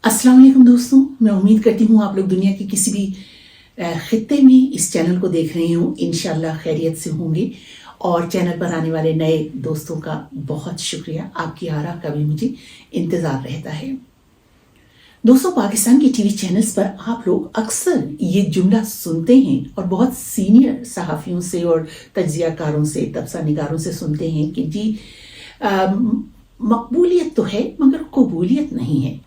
अस्सलाम वालेकुम दोस्तों, मैं उम्मीद करती हूँ आप लोग दुनिया के किसी भी खित्ते में इस चैनल को देख रहे हो, इंशाल्लाह खैरियत से होंगे। और चैनल पर आने वाले नए दोस्तों का बहुत शुक्रिया, आपकी आरा का भी मुझे इंतज़ार रहता है। दोस्तों, पाकिस्तान के टीवी चैनल्स पर आप लोग अक्सर ये जुमला सुनते हैं और बहुत सीनियर सहाफ़ियों से और तज्ज़ियाकारों से, तबसरा निगारों से सुनते हैं कि जी मकबूलियत तो है मगर कबूलियत नहीं है।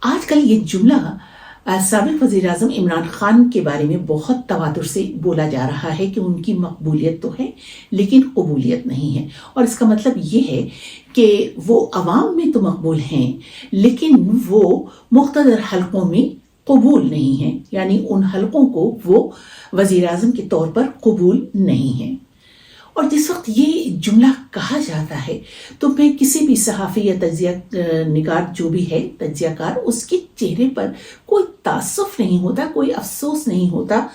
आजकल ये जुमला साबिक़ वज़ीर आज़म इमरान खान के बारे में बहुत तवातुर से बोला जा रहा है कि उनकी मकबूलियत तो है लेकिन कबूलियत नहीं है। और इसका मतलब ये है कि वो अवाम में तो मकबूल हैं लेकिन वो मुख्तदर हलकों में कबूल नहीं हैं, यानी उन हलकों को वो वज़ीर आज़म के तौर पर कबूल नहीं है। और जिस वक्त ये जुमला कहा जाता है तो मैं किसी भी सहाफ़ी या तज्ज़िया निगार जो भी है तज्ज़ियाकार, उसके चेहरे पर कोई तासुफ़ नहीं होता, कोई अफसोस नहीं होता,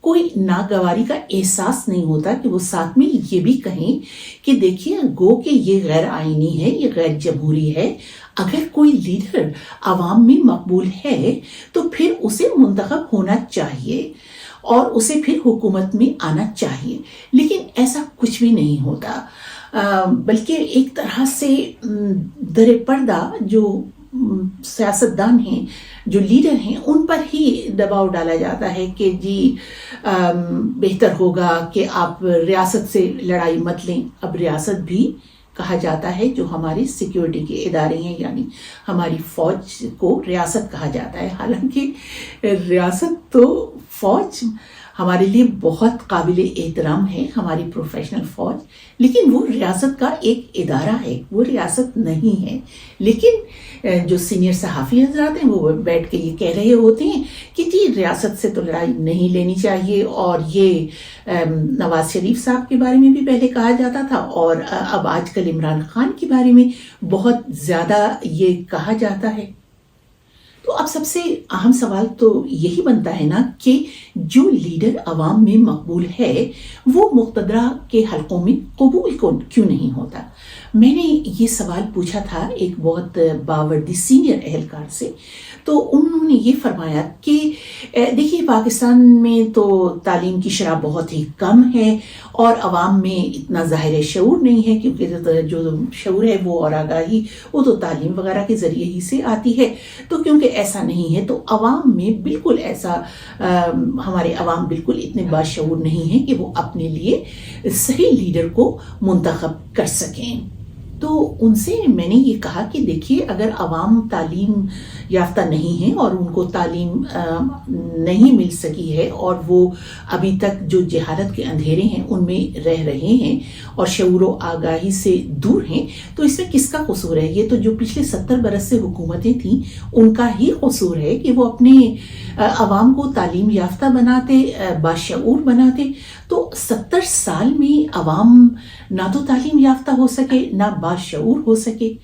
कोई नागवारी का एहसास नहीं होता कि वो साथ में ये भी कहें कि देखिए गो कि ये गैर आइनी है, ये गैर जमहूरी है। अगर कोई लीडर आवाम में मकबूल है तो फिर उसे मुंतखब होना चाहिए और उसे फिर हुकूमत में आना चाहिए, लेकिन ऐसा कुछ भी नहीं होता। बल्कि एक तरह से दरे पर्दा जो सियासतदान हैं, जो लीडर हैं, उन पर ही दबाव डाला जाता है कि जी बेहतर होगा कि आप रियासत से लड़ाई मत लें। अब रियासत भी कहा जाता है, जो हमारी सिक्योरिटी के इदारे हैं, यानी हमारी फ़ौज को रियासत कहा जाता है। हालांकि रियासत तो फ़ौज हमारे लिए बहुत काबिल एहतराम है, हमारी प्रोफेशनल फ़ौज, लेकिन वो रियासत का एक इदारा है, वो रियासत नहीं है। लेकिन जो सीनियर सहाफ़ी हज़रात हैं वो बैठ के ये कह रहे होते हैं कि जी रियासत से तो लड़ाई नहीं लेनी चाहिए। और ये नवाज़ शरीफ साहब के बारे में भी पहले कहा जाता था और अब आजकल इमरान खान के बारे में बहुत ज़्यादा ये कहा जाता है। तो अब सबसे अहम सवाल तो यही बनता है ना कि जो लीडर अवाम में मकबूल है वो मुक़्तदरा के हलकों में कबूल क्यों नहीं होता। मैंने ये सवाल पूछा था एक बहुत बावर्दी सीनियर एहलकार से, तो उन्होंने ये फरमाया कि देखिए पाकिस्तान में तो तालीम की शरह बहुत ही कम है और अवाम में इतना ज़ाहिर शऊर नहीं है, क्योंकि जो शऊर है वो और आगाही वो तो तालीम वगैरह के ज़रिए ही से आती है। तो क्योंकि ऐसा नहीं है तो अवाम में बिल्कुल ऐसा हमारे अवाम बिल्कुल इतने बाशऊर नहीं है कि वो अपने लिए सही लीडर को मुंतखब कर सकें। तो उनसे मैंने ये कहा कि देखिए अगर अवाम तालीम याफ्ता नहीं है और उनको तालीम नहीं मिल सकी है और वो अभी तक जो जहालत के अंधेरे हैं उनमें रह रहे हैं और शऊर व आगाही से दूर हैं, तो इसमें किसका कसूर है? ये तो जो पिछले 70 बरस से हुकूमतें थीं उनका ही कसूर है कि वो अपने अवाम को तालीम याफ्ता बनाते, बाशऊर बनाते। तो 70 साल में अवाम ना तो तालीम याफ्ता हो सके ना बाशऊर हो सके।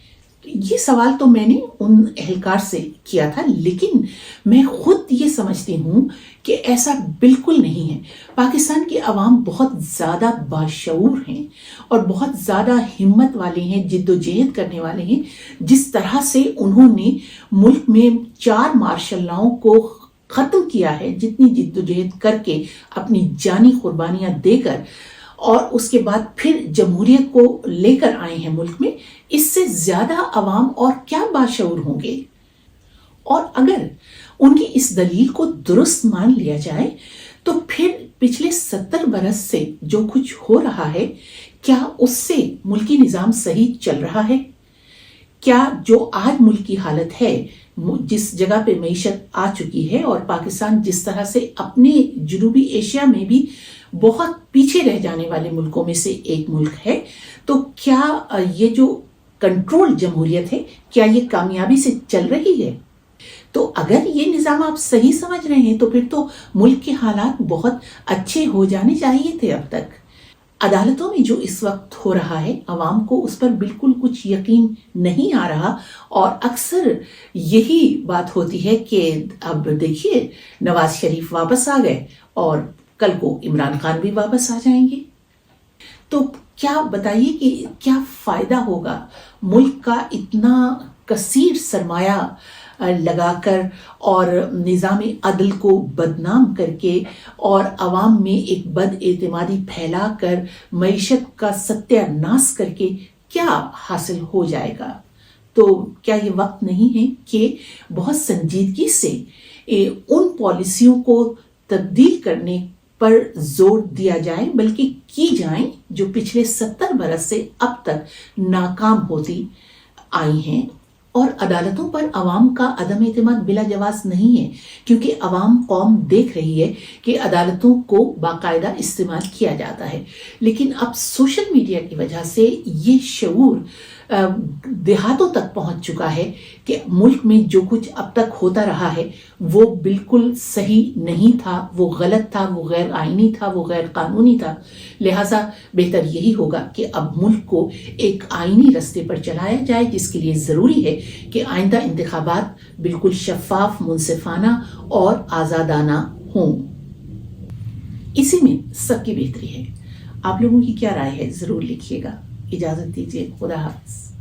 ये सवाल तो मैंने उन एहलकार से किया था, लेकिन मैं खुद ये समझती हूँ कि ऐसा बिल्कुल नहीं है। पाकिस्तान के अवाम बहुत ज़्यादा बाशऊर हैं और बहुत ज़्यादा हिम्मत वाले हैं, जिद्दोजहद करने वाले हैं। जिस तरह से उन्होंने मुल्क में 4 मार्शल लॉ को ख़त्म किया है, जितनी जिद्दोजहद करके अपनी जानी कुर्बानियाँ देकर और उसके बाद फिर जमहूरियत को लेकर आए हैं मुल्क में, इससे ज़्यादा अवाम और क्या बाशऊर होंगे। और अगर उनकी इस दलील को दुरुस्त मान लिया जाए तो फिर पिछले 70 बरस से जो कुछ हो रहा है, क्या उससे मुल्की निज़ाम सही चल रहा है? क्या जो आज मुल्क की हालत है, जिस जगह पे मईशत आ चुकी है और पाकिस्तान जिस तरह से अपने जनूबी एशिया में भी बहुत पीछे रह जाने वाले मुल्कों में से एक मुल्क है, तो क्या ये जो कंट्रोल जमहूरियत है क्या ये कामयाबी से चल रही है? तो अगर ये निज़ाम आप सही समझ रहे हैं तो फिर तो मुल्क के हालात बहुत अच्छे हो जाने चाहिए थे अब तक। अदालतों में जो इस वक्त हो रहा है अवाम को उस पर बिल्कुल कुछ यकीन नहीं आ रहा और अक्सर यही बात होती है कि अब देखिए नवाज शरीफ वापस आ गए और कल को इमरान खान भी वापस आ जाएंगे। तो क्या बताइए कि क्या फ़ायदा होगा मुल्क का इतना कसीर सरमाया لگا کر اور نظام عدل کو بدنام کر کے اور عوام میں ایک بد اعتمادی پھیلا کر معیشت کا ستیہ ناش کر کے کیا حاصل ہو جائے گا؟ تو کیا یہ وقت نہیں ہے کہ بہت سنجیدگی سے ان پالیسیوں کو تبدیل کرنے پر زور دیا جائے، بلکہ کی جائیں جو پچھلے 70 برس سے اب تک ناکام ہوتی آئی ہیں؟ اور عدالتوں پر عوام کا عدم اعتماد بلا جواز نہیں ہے، کیونکہ عوام قوم دیکھ رہی ہے کہ عدالتوں کو باقاعدہ استعمال کیا جاتا ہے، لیکن اب سوشل میڈیا کی وجہ سے یہ شعور دیہاتوں تک پہنچ چکا ہے کہ ملک میں جو کچھ اب تک ہوتا رہا ہے وہ بالکل صحیح نہیں تھا، وہ غلط تھا، وہ غیر آئینی تھا، وہ غیر قانونی تھا۔ لہٰذا بہتر یہی ہوگا کہ اب ملک کو ایک آئینی رستے پر چلایا جائے، جس کے لیے ضروری ہے کہ آئندہ انتخابات بالکل شفاف، منصفانہ اور آزادانہ ہوں۔ اسی میں سب کی بہتری ہے۔ آپ لوگوں کی کیا رائے ہے ضرور لکھیے گا۔ اجازت دیجیے، خدا حافظ۔